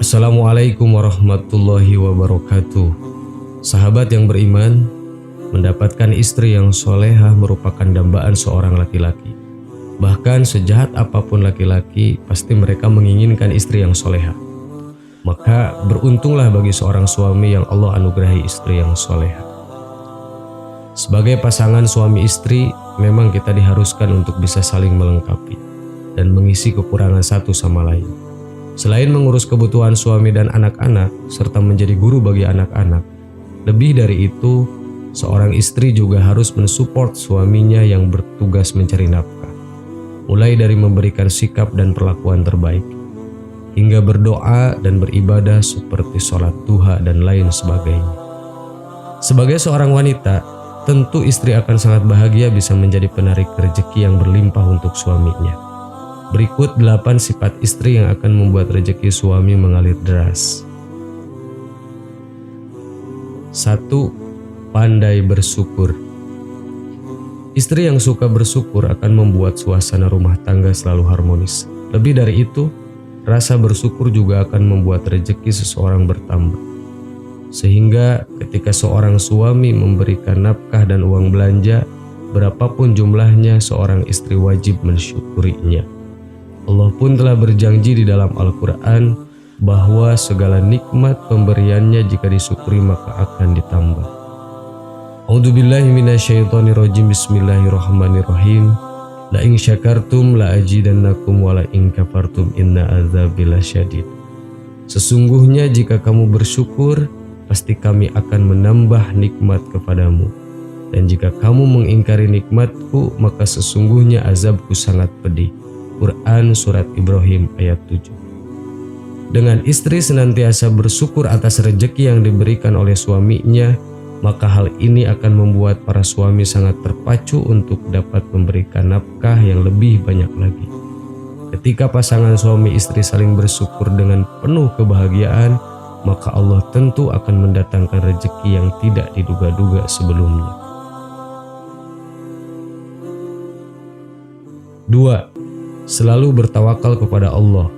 Assalamualaikum warahmatullahi wabarakatuh. Sahabat yang beriman, mendapatkan istri yang solehah merupakan dambaan seorang laki-laki. Bahkan sejahat apapun laki-laki, pasti mereka menginginkan istri yang solehah. Maka beruntunglah bagi seorang suami yang Allah anugerahi istri yang solehah. Sebagai pasangan suami istri, memang kita diharuskan untuk bisa saling melengkapi dan mengisi kekurangan satu sama lain. Selain mengurus kebutuhan suami dan anak-anak, serta menjadi guru bagi anak-anak, lebih dari itu, seorang istri juga harus mensupport suaminya yang bertugas mencari nafkah. Mulai dari memberikan sikap dan perlakuan terbaik, hingga berdoa dan beribadah seperti sholat duha dan lain sebagainya. Sebagai seorang wanita, tentu istri akan sangat bahagia bisa menjadi penarik rezeki yang berlimpah untuk suaminya. Berikut 8 sifat istri yang akan membuat rezeki suami mengalir deras. 1. Pandai bersyukur. Istri yang suka bersyukur akan membuat suasana rumah tangga selalu harmonis. Lebih dari itu, rasa bersyukur juga akan membuat rezeki seseorang bertambah. Sehingga ketika seorang suami memberikan nafkah dan uang belanja, berapapun jumlahnya, seorang istri wajib mensyukurinya. Allah pun telah berjanji di dalam Al-Quran bahwa segala nikmat pemberiannya jika disyukuri maka akan ditambah. A'udzubillahi minasyaitonirrajim. Bismillahirrahmanirrahim. La in syakartum la ajidannakum wa la in kafartum inna adzabi lasyadid. Sesungguhnya jika kamu bersyukur, pasti kami akan menambah nikmat kepadamu. Dan jika kamu mengingkari nikmatku, maka sesungguhnya azabku sangat pedih. Quran Surat Ibrahim ayat 7. Dengan istri senantiasa bersyukur atas rezeki yang diberikan oleh suaminya, maka hal ini akan membuat para suami sangat terpacu untuk dapat memberikan nafkah yang lebih banyak lagi. Ketika pasangan suami istri saling bersyukur dengan penuh kebahagiaan, maka Allah tentu akan mendatangkan rezeki yang tidak diduga-duga sebelumnya. 2. Selalu bertawakal kepada Allah.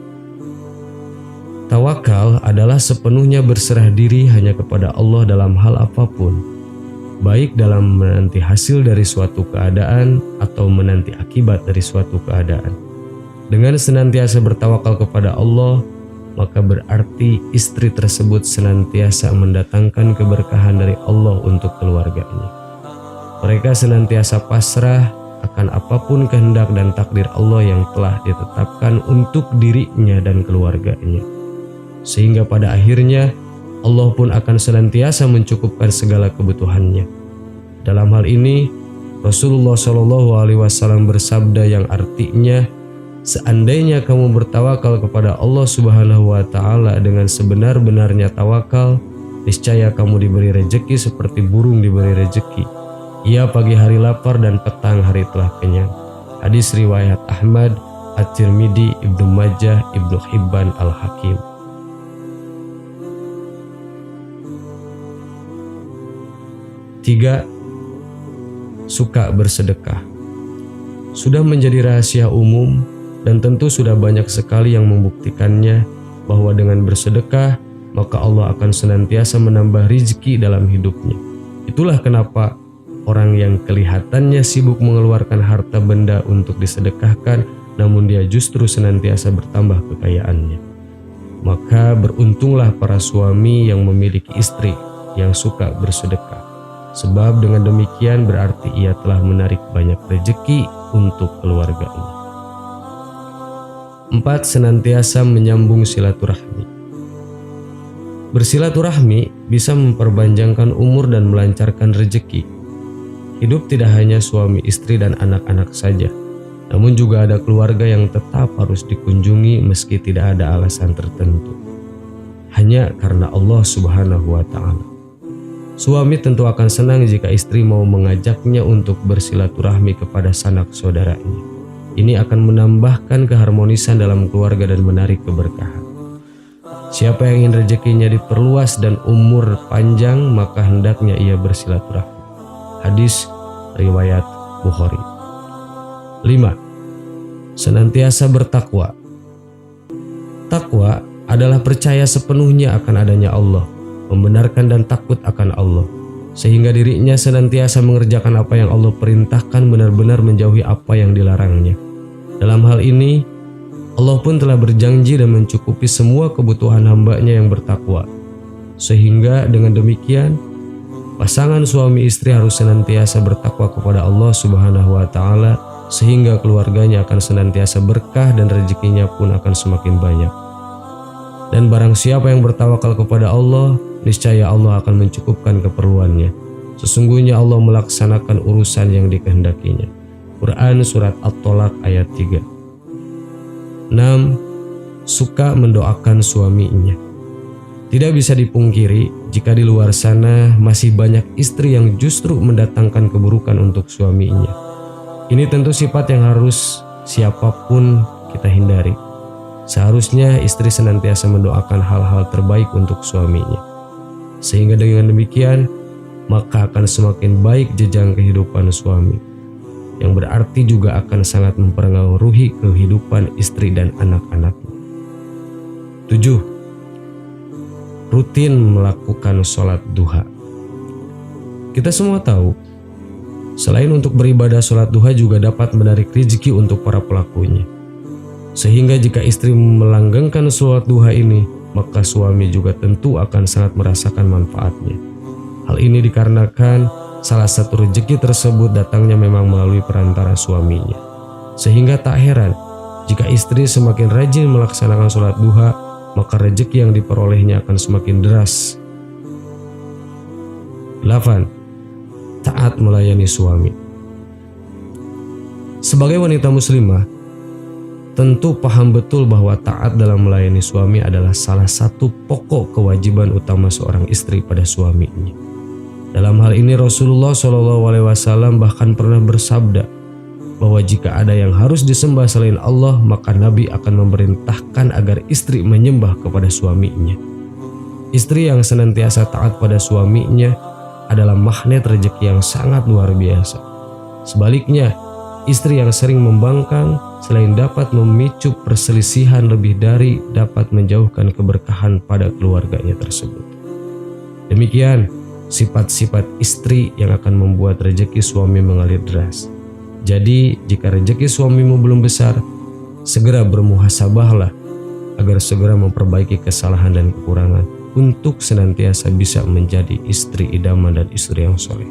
Tawakal adalah sepenuhnya berserah diri hanya kepada Allah dalam hal apapun, baik dalam menanti hasil dari suatu keadaan atau menanti akibat dari suatu keadaan. Dengan senantiasa bertawakal kepada Allah, maka berarti istri tersebut senantiasa mendatangkan keberkahan dari Allah untuk keluarganya. Mereka senantiasa pasrah akan apapun kehendak dan takdir Allah yang telah ditetapkan untuk dirinya dan keluarganya. Sehingga pada akhirnya Allah pun akan senantiasa mencukupkan segala kebutuhannya. Dalam hal ini, Rasulullah SAW bersabda yang artinya, seandainya kamu bertawakal kepada Allah Subhanahu wa Ta'ala dengan sebenar-benarnya tawakal, niscaya kamu diberi rezeki seperti burung diberi rezeki. Ia pagi hari lapar dan petang hari telah kenyang. Hadis riwayat Ahmad, At-Tirmidzi, Ibnu Majah, Ibnu Hibban, Al-Hakim. Tiga, suka bersedekah. Sudah menjadi rahasia umum dan tentu sudah banyak sekali yang membuktikannya bahwa dengan bersedekah maka Allah akan senantiasa menambah rizki dalam hidupnya. Itulah kenapa orang yang kelihatannya sibuk mengeluarkan harta benda untuk disedekahkan, namun dia justru senantiasa bertambah kekayaannya. Maka beruntunglah para suami yang memiliki istri yang suka bersedekah. Sebab dengan demikian berarti ia telah menarik banyak rezeki untuk keluarganya. 4. Senantiasa menyambung silaturahmi. Bersilaturahmi bisa memperpanjangkan umur dan melancarkan rezeki. Hidup tidak hanya suami istri dan anak-anak saja, namun juga ada keluarga yang tetap harus dikunjungi meski tidak ada alasan tertentu, hanya karena Allah Subhanahu wa Ta'ala. Suami tentu akan senang jika istri mau mengajaknya untuk bersilaturahmi kepada sanak saudaranya. Ini akan menambahkan keharmonisan dalam keluarga dan menarik keberkahan. Siapa yang ingin rezekinya diperluas dan umur panjang, maka hendaknya ia bersilaturahmi. Hadis riwayat Bukhari. 5. Senantiasa bertakwa. Takwa adalah percaya sepenuhnya akan adanya Allah, membenarkan dan takut akan Allah, sehingga dirinya senantiasa mengerjakan apa yang Allah perintahkan, benar-benar menjauhi apa yang dilarangnya. Dalam hal ini, Allah pun telah berjanji dan mencukupi semua kebutuhan hamba-Nya yang bertakwa. Sehingga dengan demikian, pasangan suami istri harus senantiasa bertakwa kepada Allah Subhanahu wa Ta'ala, sehingga keluarganya akan senantiasa berkah dan rezekinya pun akan semakin banyak. Dan barang siapa yang bertawakal kepada Allah, niscaya Allah akan mencukupkan keperluannya. Sesungguhnya Allah melaksanakan urusan yang dikehendakinya. Quran Surat At-Tolaq ayat 3. 6. Suka mendoakan suaminya. Tidak bisa dipungkiri jika di luar sana masih banyak istri yang justru mendatangkan keburukan untuk suaminya. Ini tentu sifat yang harus siapapun kita hindari. Seharusnya istri senantiasa mendoakan hal-hal terbaik untuk suaminya. Sehingga dengan demikian, maka akan semakin baik jenjang kehidupan suami, yang berarti juga akan sangat mempengaruhi kehidupan istri dan anak-anaknya. 7. Rutin melakukan sholat duha. Kita semua tahu, selain untuk beribadah, sholat duha juga dapat menarik rezeki untuk para pelakunya. Sehingga jika istri melanggengkan sholat duha ini, maka suami juga tentu akan sangat merasakan manfaatnya. Hal ini dikarenakan salah satu rezeki tersebut datangnya memang melalui perantara suaminya. Sehingga tak heran jika istri semakin rajin melaksanakan sholat duha, maka rezeki yang diperolehnya akan semakin deras. 8. Taat melayani suami. Sebagai wanita muslimah, tentu paham betul bahwa taat dalam melayani suami adalah salah satu pokok kewajiban utama seorang istri pada suaminya. Dalam hal ini Rasulullah SAW bahkan pernah bersabda bahwa jika ada yang harus disembah selain Allah, maka Nabi akan memerintahkan agar istri menyembah kepada suaminya. Istri yang senantiasa taat pada suaminya adalah magnet rezeki yang sangat luar biasa. Sebaliknya, istri yang sering membangkang selain dapat memicu perselisihan, lebih dari dapat menjauhkan keberkahan pada keluarganya tersebut. Demikian sifat-sifat istri yang akan membuat rezeki suami mengalir deras. Jadi jika rezeki suamimu belum besar, segera bermuhasabahlah agar segera memperbaiki kesalahan dan kekurangan untuk senantiasa bisa menjadi istri idaman dan istri yang soleh.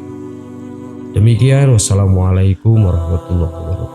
Demikian, wassalamualaikum warahmatullahi wabarakatuh.